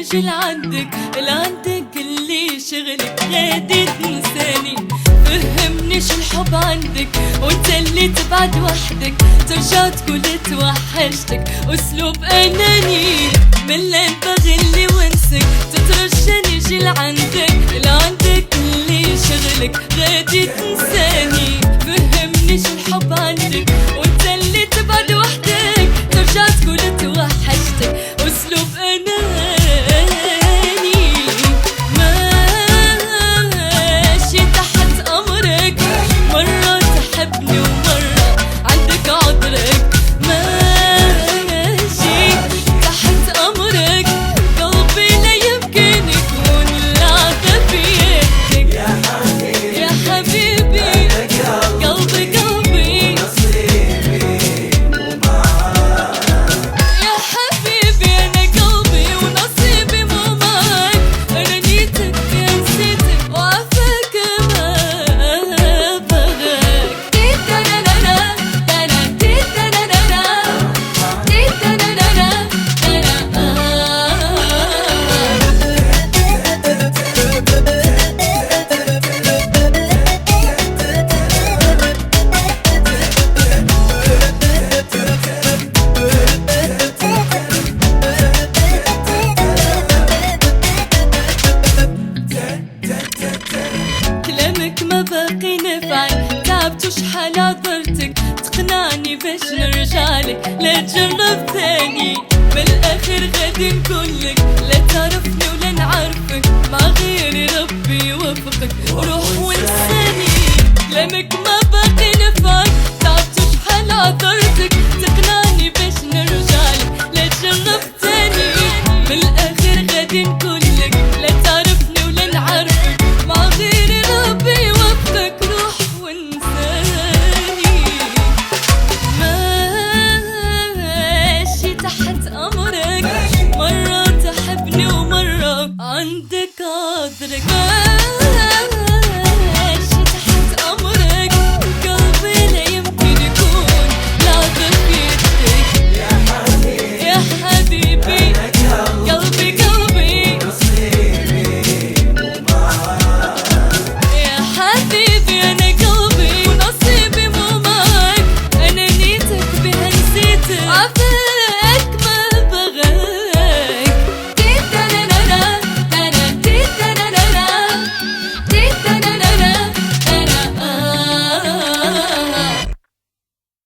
نجي لعندك اللي شغلك غادي تنساني. فهمني شو الحب عندك وانت اللي تبعد وحدك، ترجع تقول توحشتك اسلوب اناني. من لين بغلي وانسك تترجى نجي لعندك اللي شغلك غادي تنساني. فهمني شو الحب عندك وانت اللي تبعد وحدك، ترجع تقول توحشتك اسلوب اناني. ماشي تحت امرك، مرة تحبني ومرة عندك عذرك. ماشي تحت امرك، قلبي لا يمكن يكون لعبة بيدك. يا حبيبي قلبي يا حبيبي انا قلبي ونصيبي مو معك. انا نيتك يا نسيتك وعفاك ما بغاك. تيتانانا تانا تيتانانا تيتانانا كلامك ما باقي نفعل، تعبت وشحال عذرتك تقنعني باش نرجعلك. لا تجرب ثاني بالاخر غادي نكونلك، لا تعرفني ولا نعرفك، مع غيري ربي يوفقك روح وانساني. كلامك ما باقي نفعل، تعبت وشحال عذرتك تقنعني باش نرجعلك. لا تجرب ثاني بالاخر غادي نكونلك، لا تعرفني ولا نعرفك، مع غيري ربي يوفقك روح وانساني. ماشي تحت امرك، مرة تحبني ومرة عندك عذرك. ماشي تحت امرك، قلبي لا يمكن يكون لعبة بيدك. يا حبيبي قلبي يا حبيبي انا قلبي ونصيبي مو معك. انا نيتك بها نسيتك